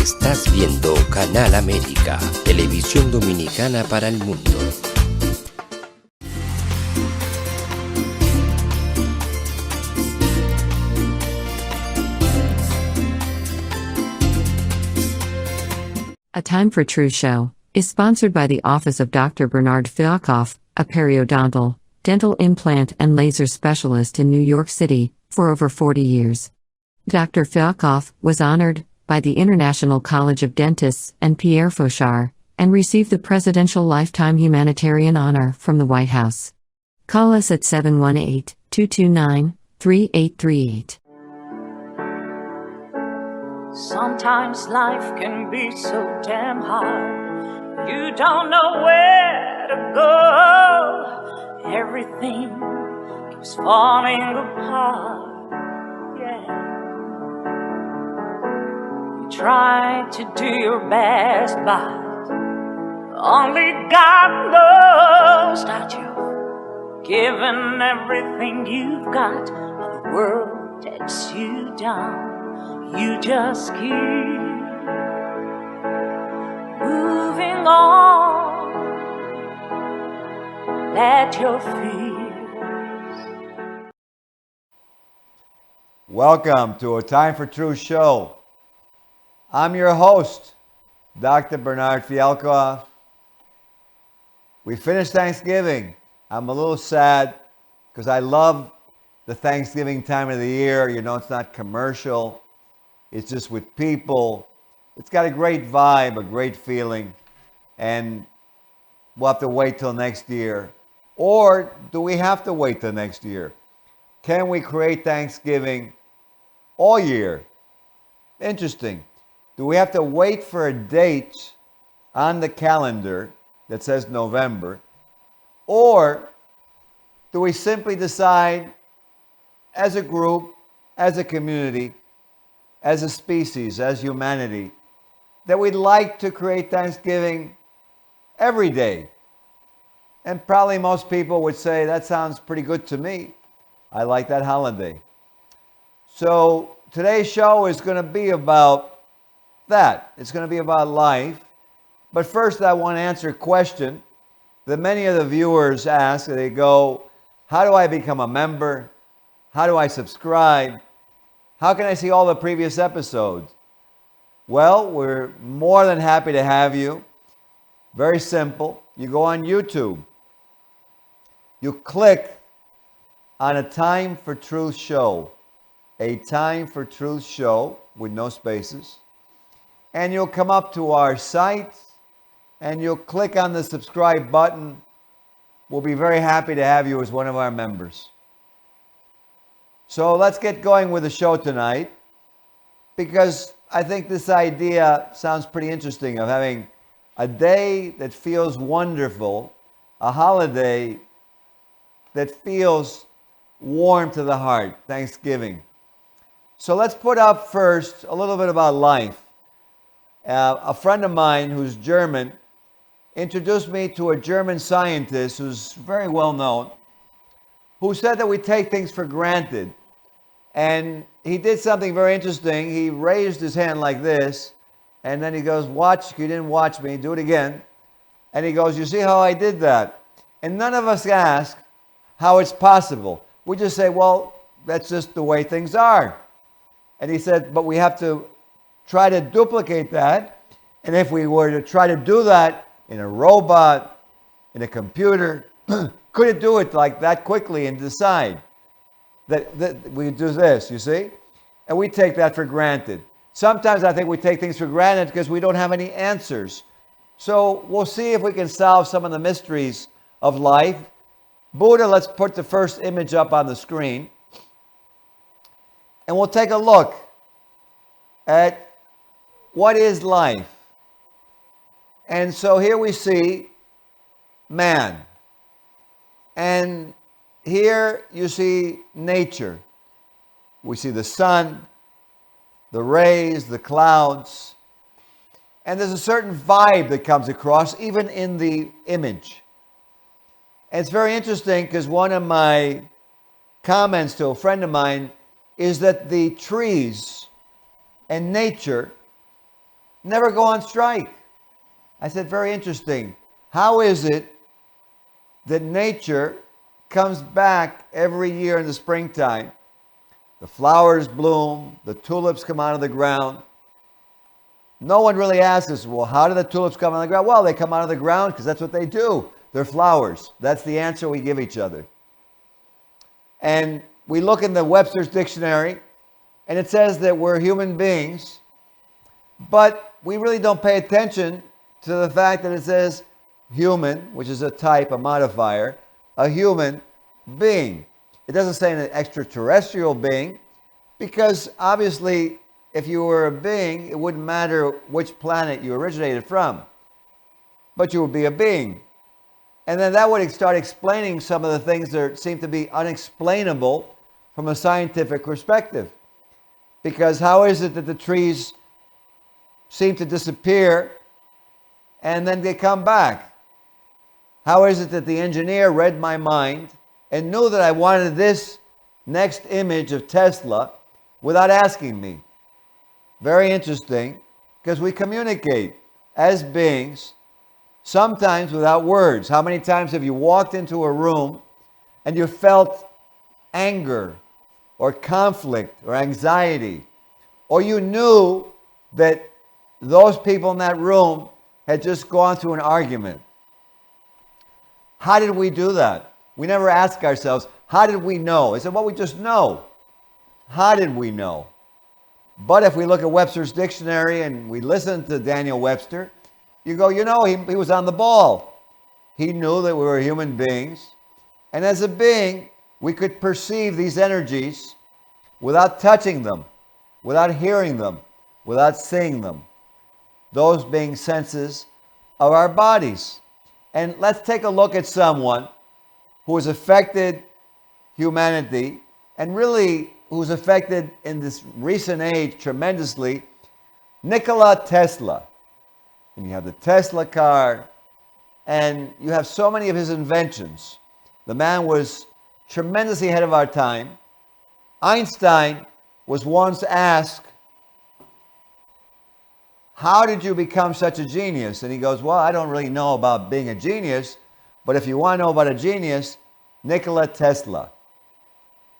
Estás viendo Canal América, televisión dominicana para el mundo. A Time for Truth show is sponsored by the Office of Dr. Bernard Fialkoff, a periodontal, dental implant and laser specialist in New York City, for over 40 years. Dr. Fialkoff was honored by the International College of Dentists and Pierre Fauchard, and received the Presidential Lifetime Humanitarian Honor from the White House. Call us at 718-229-3838. Sometimes life can be so damn hard. You don't know where to go. Everything keeps falling apart. Yeah. You try to do your best, but only God knows that you've given everything you've got, but the world takes you down. You just keep moving on. Let your fears. Welcome to A Time for Truth show. I'm your host, Dr. Bernard Fialkoff. We finished Thanksgiving. I'm a little sad because I love the Thanksgiving time of the year. You know, it's not commercial. It's just with people. It's got a great vibe, a great feeling. And we'll have to wait till next year. Or do we have to wait till next year? Can we create Thanksgiving all year? Interesting. Do we have to wait for a date on the calendar that says November? Or do we simply decide as a group, as a community, as a species, as humanity, that we'd like to create Thanksgiving every day? And probably most people would say, that sounds pretty good to me. I like that holiday. So today's show is going to be about that. It's going to be about life. But first I want to answer a question that many of the viewers ask. They go, how do I become a member? How do I subscribe? How can I see all the previous episodes? Well, we're more than happy to have you. Very simple. You go on YouTube. You click on A Time for Truth show. A Time for Truth show with no spaces. And you'll come up to our site and you'll click on the subscribe button. We'll be very happy to have you as one of our members. So let's get going with the show tonight, because I think this idea sounds pretty interesting, of having a day that feels wonderful, a holiday that feels warm to the heart, Thanksgiving. So let's put up first a little bit about life. A friend of mine who's German introduced me to a German scientist who's very well known, who said that we take things for granted. And he did something very interesting. He raised his hand like this, and then he goes, watch, you didn't watch me, do it again. And he goes, you see how I did that? And none of us ask how it's possible. We just say, well, that's just the way things are. And he said, but we have to try to duplicate that. And if we were to try to do that in a robot, in a computer, could it do it like that quickly and decide that we do this, you see? And we take that for granted. Sometimes I think we take things for granted because we don't have any answers. So we'll see if we can solve some of the mysteries of life. Buddha, let's put the first image up on the screen. And we'll take a look at what is life. And so here we see man. And here you see nature. We see the sun, the rays, the clouds. And there's a certain vibe that comes across even in the image. And it's very interesting because one of my comments to a friend of mine is that the trees and nature never go on strike. I said, very interesting. How is it that nature comes back every year in the springtime? The flowers bloom, the tulips come out of the ground. No one really asks us, well, how do the tulips come out of the ground? Well, they come out of the ground because that's what they do. They're flowers. That's the answer we give each other. And we look in the Webster's dictionary, and it says that we're human beings, but we really don't pay attention to the fact that it says human, which is a type, a modifier, a human being. It doesn't say an extraterrestrial being, because obviously if you were a being, it wouldn't matter which planet you originated from, but you would be a being. And then that would start explaining some of the things that seem to be unexplainable from a scientific perspective. Because how is it that the trees seem to disappear and then they come back? How is it that the engineer read my mind and knew that I wanted this next image of Tesla without asking me? Very interesting, because we communicate as beings, sometimes without words. How many times have you walked into a room and you felt anger or conflict or anxiety, or you knew that those people in that room had just gone through an argument? How did we do that? We never ask ourselves, how did we know? I said, well, we just know. How did we know? But if we look at Webster's dictionary and we listen to Daniel Webster, you go, he was on the ball. He knew that we were human beings. And as a being, we could perceive these energies without touching them, without hearing them, without seeing them. Those being senses of our bodies. And let's take a look at someone who has affected humanity, and really who's affected in this recent age tremendously, Nikola Tesla. And you have the Tesla car, and you have so many of his inventions. The man was tremendously ahead of our time. Einstein was once asked, how did you become such a genius? And he goes, well, I don't really know about being a genius, but if you want to know about a genius, Nikola Tesla.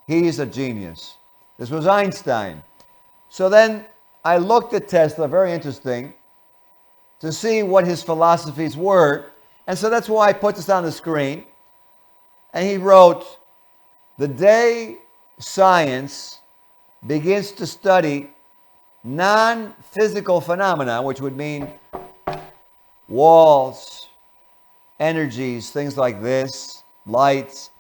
He's a genius. This was Einstein. So then I looked at Tesla, very interesting, to see what his philosophies were. And so that's why I put this on the screen. And he wrote, the day science begins to study non-physical phenomena, which would mean walls, energies, things like this, lights.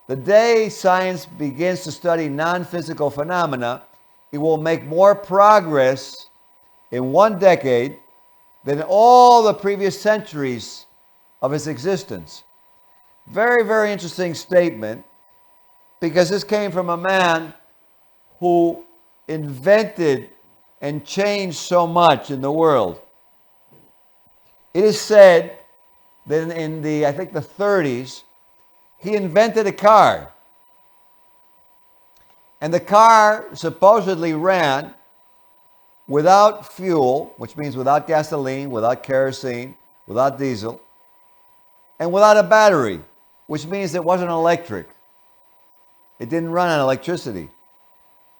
The day science begins to study non-physical phenomena, it will make more progress in 1 decade than all the previous centuries of its existence. Very, very interesting statement, because this came from a man who invented and changed so much in the world. It is said that in the 30s, he invented a car. And the car supposedly ran without fuel, which means without gasoline, without kerosene, without diesel, and without a battery, which means it wasn't electric. It didn't run on electricity.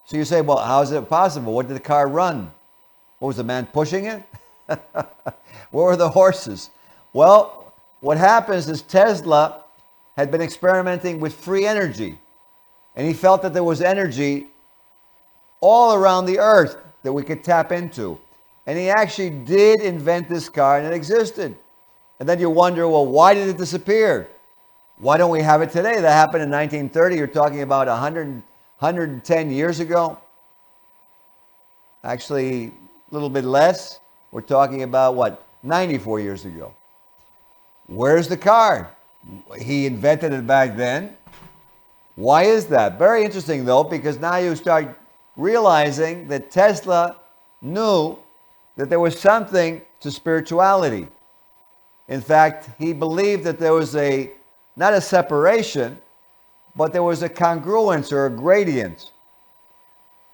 So you say, well, how is it possible? What did the car run? What was the man pushing it? Where were the horses? Well, what happens is Tesla had been experimenting with free energy. And he felt that there was energy all around the earth that we could tap into. And he actually did invent this car, and it existed. And then you wonder, well, why did it disappear? Why don't we have it today? That happened in 1930. You're talking about 110 years ago. Actually, a little bit less. We're talking about, 94 years ago. Where's the car? He invented it back then. Why is that? Very interesting, though, because now you start realizing that Tesla knew that there was something to spirituality. In fact, he believed that there was not a separation, but there was a congruence or a gradient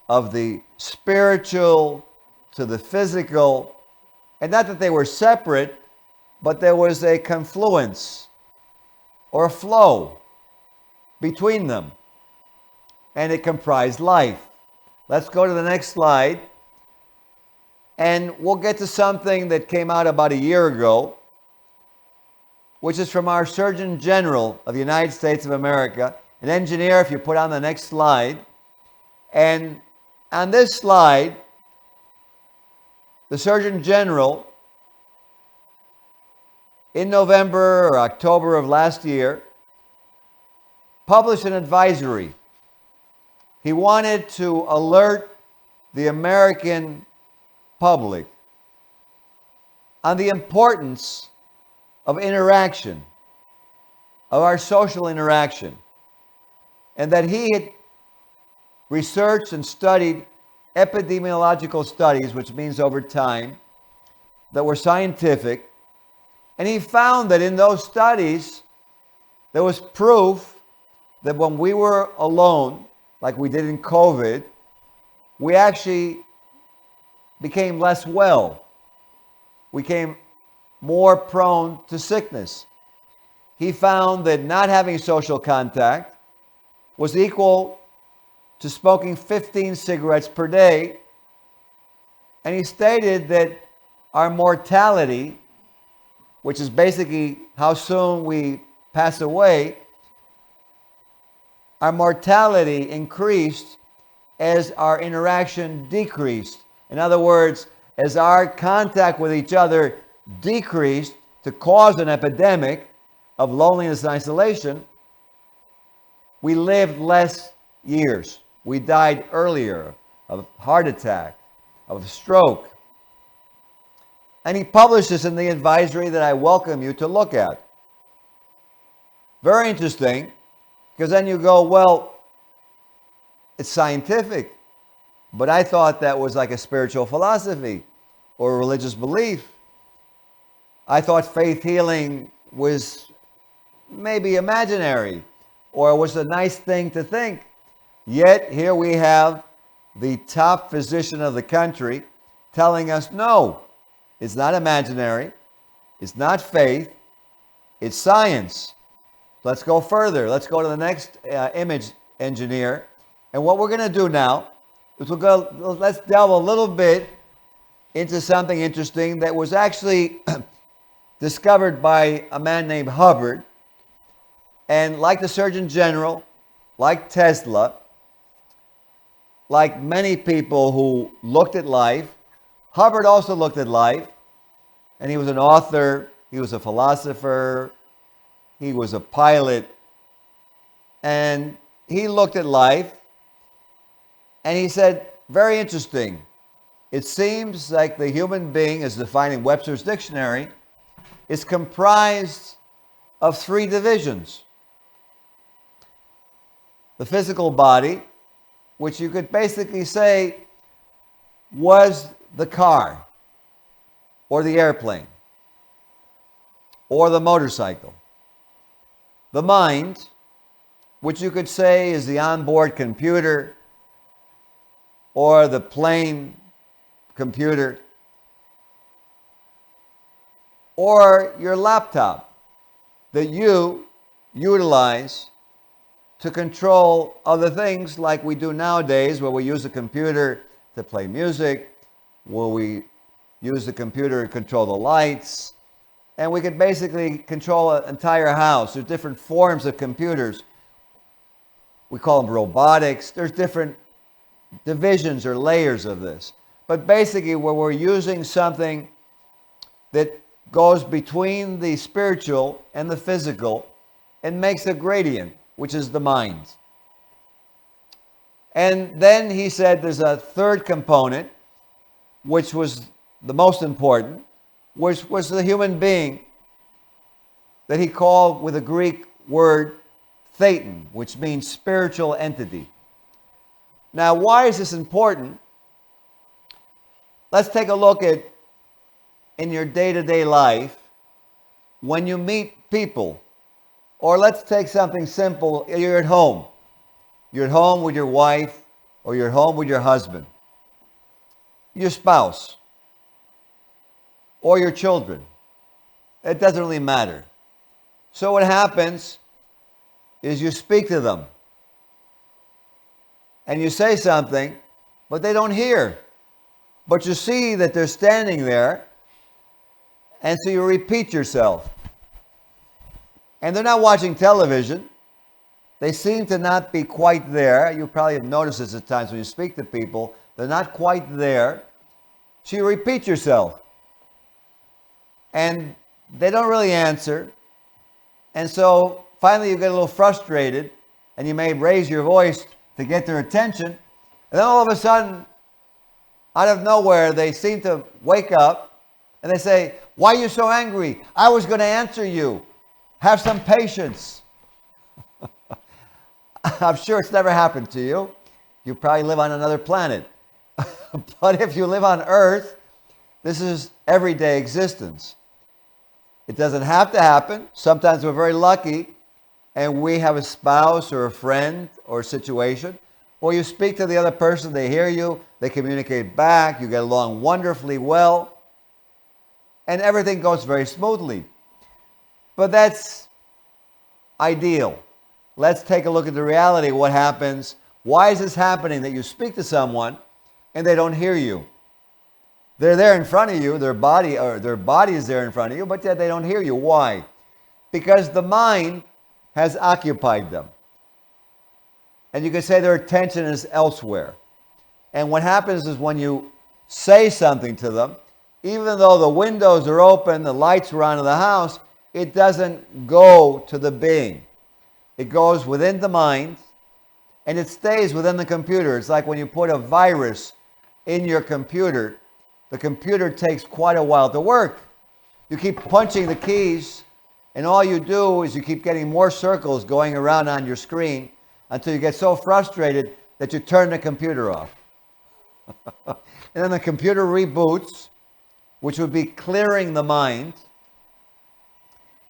of the spiritual to the physical, and not that they were separate, but there was a confluence or a flow between them, and it comprised life. Let's go to the next slide, and we'll get to something that came out about a year ago, which is from our Surgeon General of the United States of America, an engineer, if you put on the next slide. And on this slide, the Surgeon General, in November or October of last year, published an advisory. He wanted to alert the American public on the importance of interaction, of our social interaction, and that he had researched and studied epidemiological studies, which means over time, that were scientific, and he found that in those studies there was proof that when we were alone, like we did in COVID, we actually became less well. We became more prone to sickness. He found that not having social contact was equal to smoking 15 cigarettes per day. And he stated that our mortality, which is basically how soon we pass away, our mortality increased as our interaction decreased. In other words, as our contact with each other decreased to cause an epidemic of loneliness and isolation, we lived less years. We died earlier of heart attack, of stroke. And he published this in the advisory that I welcome you to look at. Very interesting, because then you go, well, it's scientific, but I thought that was like a spiritual philosophy or a religious belief. I thought faith healing was maybe imaginary or was a nice thing to think. Yet here we have the top physician of the country telling us, no, it's not imaginary, it's not faith, it's science. Let's go further. Let's go to the next image, engineer. And what we're going to do now is let's delve a little bit into something interesting that was actually discovered by a man named Hubbard. And like the Surgeon General, like Tesla, like many people who looked at life, Hubbard also looked at life, and he was an author, he was a philosopher, he was a pilot, and he looked at life, and he said, very interesting, it seems like the human being, as defined in Webster's dictionary, is comprised of three divisions. The physical body, which you could basically say was the car, or the airplane, or the motorcycle. The mind, which you could say is the onboard computer, or the plane computer, or your laptop that you utilize to control other things like we do nowadays, where we use a computer to play music, where we use the computer to control the lights, and we could basically control an entire house. There's different forms of computers. We call them robotics. There's different divisions or layers of this. But basically, where we're using something that goes between the spiritual and the physical and makes a gradient, which is the mind. And then he said there's a third component, which was the most important, which was the human being that he called with a Greek word thetan, which means spiritual entity. Now, why is this important? Let's take a look at, in your day-to-day life, when you meet people, or let's take something simple, you're at home. You're at home with your wife, or you're at home with your husband. your spouse or your children. It doesn't really matter. So what happens is you speak to them and you say something, but they don't hear. But you see that they're standing there, and so you repeat yourself. And they're not watching television. They seem to not be quite there. You probably have noticed this at times when you speak to people. They're not quite there. So you repeat yourself. And they don't really answer. And so finally you get a little frustrated, and you may raise your voice to get their attention. And then all of a sudden, out of nowhere, they seem to wake up and they say, "Why are you so angry? I was going to answer you. Have some patience." I'm sure it's never happened to you. You probably live on another planet. But if you live on Earth, this is everyday existence. It doesn't have to happen. Sometimes we're very lucky and we have a spouse or a friend or a situation, or you speak to the other person, they hear you, they communicate back, you get along wonderfully well, and everything goes very smoothly. But that's ideal. Let's take a look at the reality of what happens. Why is this happening that you speak to someone and they don't hear you? They're there in front of you, their body is there in front of you, but yet they don't hear you. Why? Because the mind has occupied them. And you could say their attention is elsewhere. And what happens is when you say something to them, even though the windows are open, the lights are on in the house, it doesn't go to the being. It goes within the mind, and it stays within the computer. It's like when you put a virus in your computer, the computer takes quite a while to work. You keep punching the keys, and all you do is you keep getting more circles going around on your screen until you get so frustrated that you turn the computer off. And then the computer reboots, which would be clearing the mind.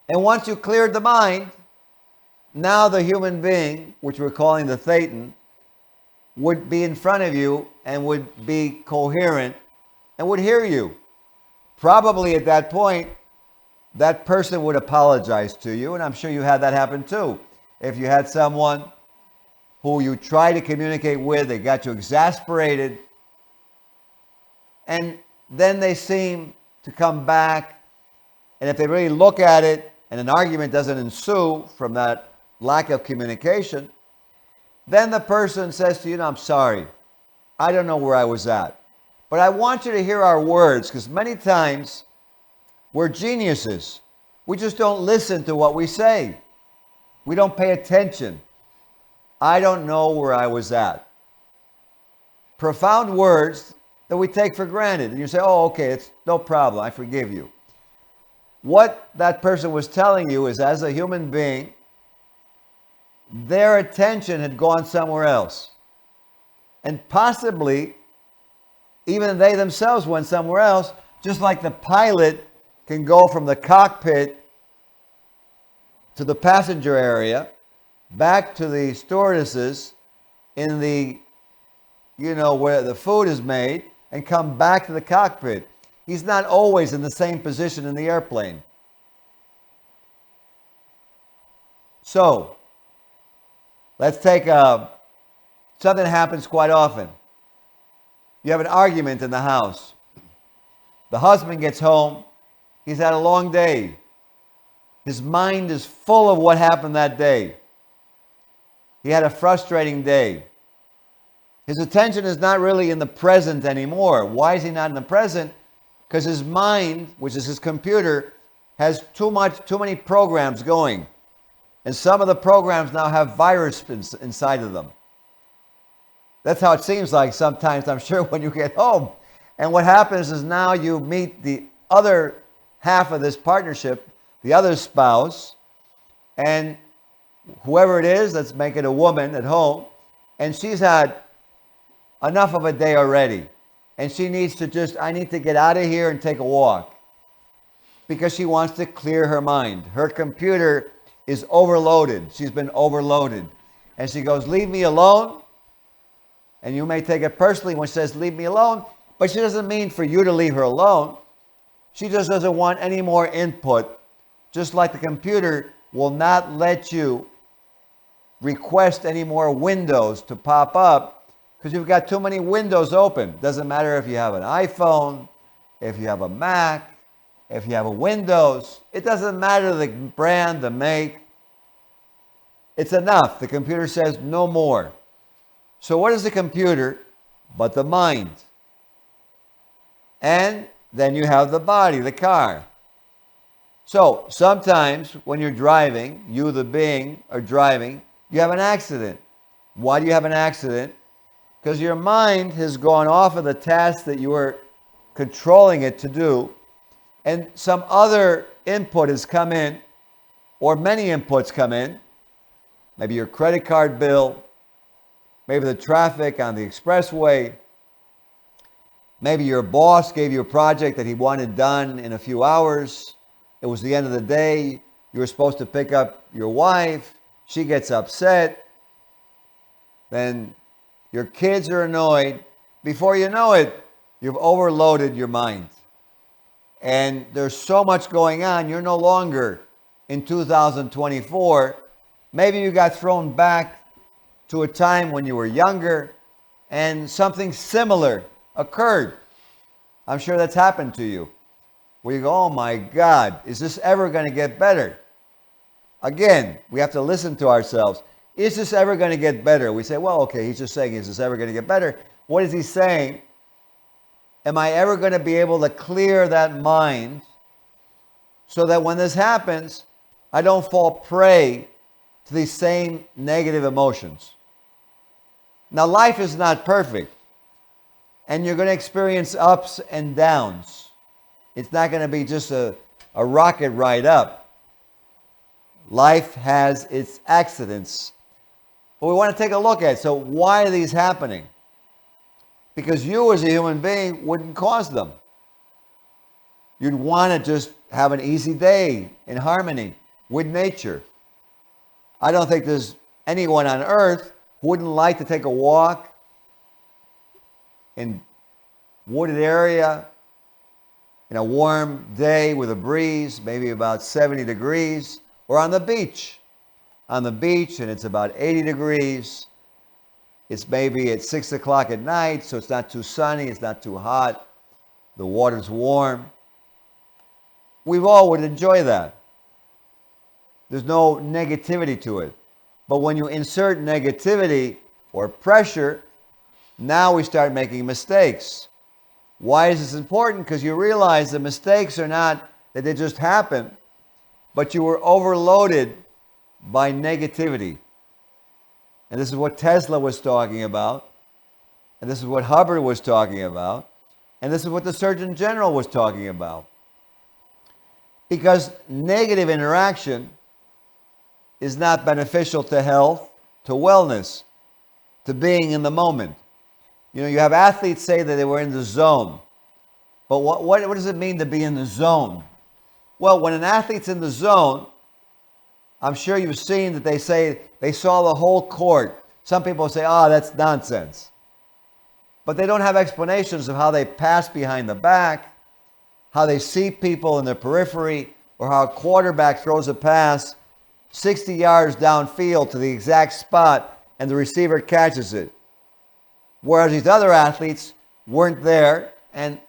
And once you cleared the mind, now the human being, which we're calling the Thetan, would be in front of you and would be coherent and would hear you. Probably at that point, that person would apologize to you, and I'm sure you had that happen too. If you had someone who you tried to communicate with, they got you exasperated, and then they seem to come back, and if they really look at it and an argument doesn't ensue from that lack of communication, then the person says to you, "I'm sorry, I don't know where I was at, but I want you to hear our words," because many times we're geniuses. We just don't listen to what we say. We don't pay attention. "I don't know where I was at." Profound words that we take for granted. And you say, "Oh, okay, it's no problem. I forgive you." What that person was telling you is, as a human being, their attention had gone somewhere else. And possibly, even they themselves went somewhere else, just like the pilot can go from the cockpit to the passenger area, back to the stewardesses in the, where the food is made, and come back to the cockpit. He's not always in the same position in the airplane. So, let's take something that happens quite often. You have an argument in the house. The husband gets home. He's had a long day. His mind is full of what happened that day. He had a frustrating day. His attention is not really in the present anymore. Why is he not in the present? Because his mind, which is his computer, has too many programs going. And some of the programs now have viruses inside of them. That's how it seems like sometimes, I'm sure, when you get home. And what happens is now you meet the other half of this partnership, the other spouse, and whoever it is, let's make it a woman at home, and she's had enough of a day already. And she needs to I need to get out of here and take a walk. Because she wants to clear her mind. Her computer is overloaded. She's been overloaded. And she goes, "Leave me alone." And you may take it personally when she says, "Leave me alone." But she doesn't mean for you to leave her alone. She just doesn't want any more input, just like the computer will not let you request any more windows to pop up because you've got too many windows open. Doesn't matter if you have an iPhone, if you have a Mac, if you have a Windows. It doesn't matter the brand, the make. It's enough. The computer says no more. So what is the computer but the mind? And then you have the body, the car. So sometimes when you're driving, you the being are driving, you have an accident. Why do you have an accident? Because your mind has gone off of the task that you were controlling it to do, and some other input has come in, or many inputs come in. Maybe your credit card bill, maybe the traffic on the expressway, maybe your boss gave you a project that he wanted done in a few hours. It was the end of the day. You were supposed to pick up your wife. She gets upset. Then your kids are annoyed. Before you know it, you've overloaded your mind. And there's so much going on, you're no longer in 2024. Maybe you got thrown back to a time when you were younger and something similar occurred. I'm sure that's happened to you, where you go, oh my God, is this ever going to get better? Again, we have to listen to ourselves. Is this ever going to get better? We say, well, okay, he's just saying, is this ever going to get better? What is he saying? Am I ever going to be able to clear that mind so that when this happens, I don't fall prey to these same negative emotions? Now, life is not perfect, and you're going to experience ups and downs. It's not going to be just a rocket ride up. Life has its accidents. But we want to take a look at it. So why are these happening? Because you as a human being wouldn't cause them. You'd want to just have an easy day in harmony with nature. I don't think there's anyone on earth who wouldn't like to take a walk in wooded area in a warm day with a breeze, maybe about 70 degrees, or on the beach. On the beach, and it's about 80 degrees. It's maybe at 6 o'clock at night, so it's not too sunny, it's not too hot. The water's warm. We all would enjoy that. There's no negativity to it. But when you insert negativity or pressure, now we start making mistakes. Why is this important? Because you realize the mistakes are not that they just happen, but you were overloaded by negativity. And this is what Tesla was talking about. And this is what Hubbard was talking about. And this is what the Surgeon General was talking about. Because negative interaction is not beneficial to health, to wellness, to being in the moment. You know, you have athletes say that they were in the zone. But what does it mean to be in the zone? Well, when an athlete's in the zone, I'm sure you've seen that they say they saw the whole court. Some people say, oh, that's nonsense. But they don't have explanations of how they pass behind the back, how they see people in the periphery, or how a quarterback throws a pass 60 yards downfield to the exact spot and the receiver catches it. Whereas these other athletes weren't there, and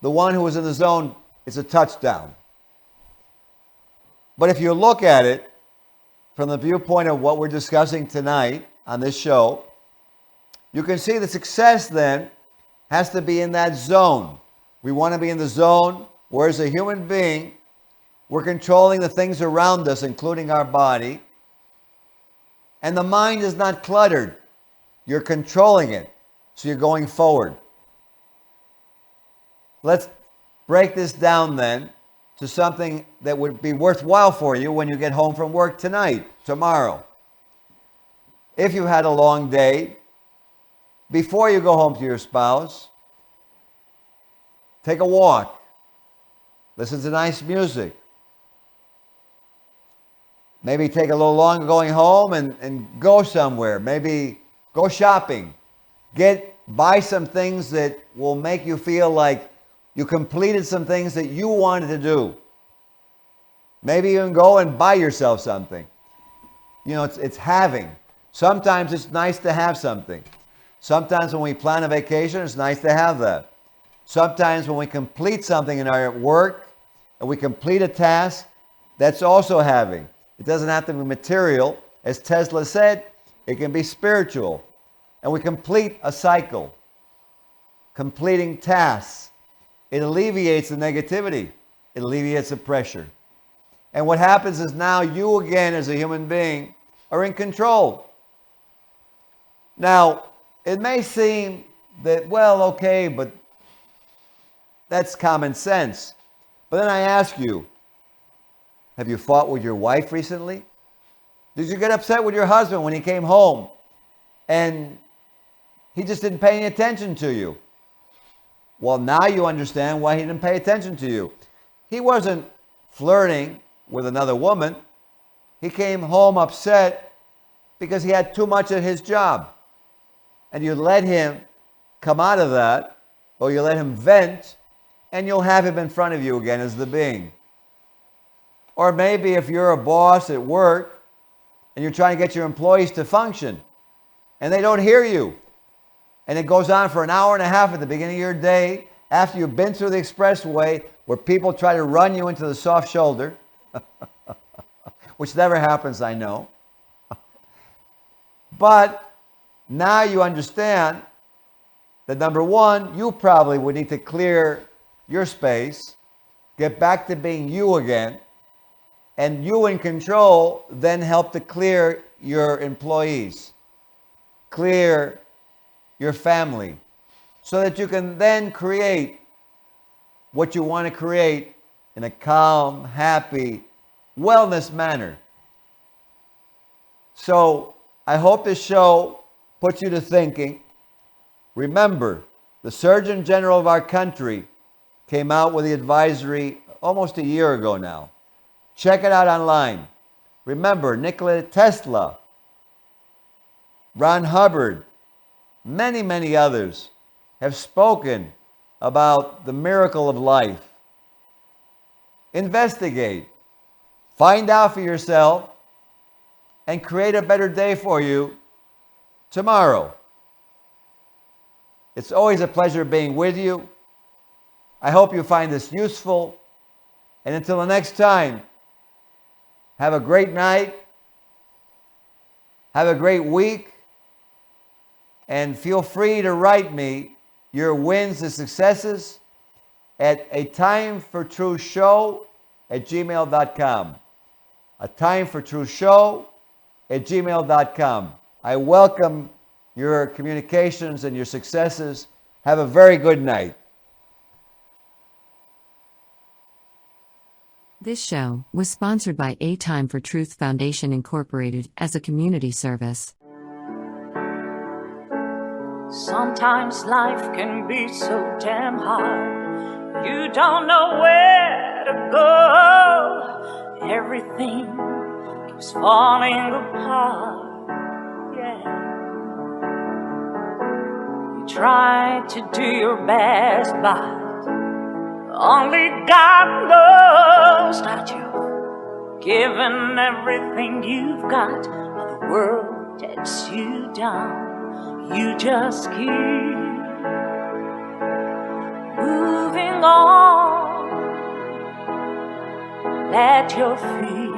the one who was in the zone is a touchdown. But if you look at it from the viewpoint of what we're discussing tonight on this show, you can see the success then has to be in that zone. We want to be in the zone where as a human being, we're controlling the things around us, including our body. And the mind is not cluttered. You're controlling it. So you're going forward. Let's break this down then to something that would be worthwhile for you when you get home from work tonight, tomorrow. If you had a long day, before you go home to your spouse, take a walk. Listen to nice music. Maybe take a little longer going home and go somewhere. Maybe go shopping. buy some things that will make you feel like you completed some things that you wanted to do. Maybe you can go and buy yourself something. You know, it's having. Sometimes it's nice to have something. Sometimes when we plan a vacation, it's nice to have that. Sometimes when we complete something in our work and we complete a task, that's also having. It doesn't have to be material. As Tesla said, it can be spiritual. And we complete a cycle. Completing tasks. It alleviates the negativity. It alleviates the pressure. And what happens is now you again as a human being are in control. Now, it may seem that, well, okay, but that's common sense. But then I ask you, have you fought with your wife recently? Did you get upset with your husband when he came home and he just didn't pay any attention to you? Well, now you understand why he didn't pay attention to you. He wasn't flirting with another woman. He came home upset because he had too much at his job. And you let him come out of that, or you let him vent, and you'll have him in front of you again as the being. Or maybe if you're a boss at work and you're trying to get your employees to function and they don't hear you, and it goes on for an hour and a half at the beginning of your day after you've been through the expressway where people try to run you into the soft shoulder, which never happens, I know. But now you understand that number one, you probably would need to clear your space, get back to being you again, and you in control then help to clear your employees, clear your family, so that you can then create what you want to create in a calm, happy, wellness manner. So I hope this show puts you to thinking. Remember, the Surgeon General of our country came out with the advisory almost a year ago now. Check it out online. Remember, Nikola Tesla, Hubbard, many, many others have spoken about the miracle of life. Investigate. Find out for yourself and create a better day for you tomorrow. It's always a pleasure being with you. I hope you find this useful. And until the next time, have a great night. Have a great week. And feel free to write me your wins and successes at atimefortruthshow@gmail.com. atimefortruthshow@gmail.com. I welcome your communications and your successes. Have a very good night. This show was sponsored by A Time for Truth Foundation Incorporated as a community service. Sometimes life can be so damn hard. You don't know where to go. Everything keeps falling apart. Yeah. You try to do your best, but only God knows that you've given everything you've got, but the world takes you down. You just keep moving on. Let your feet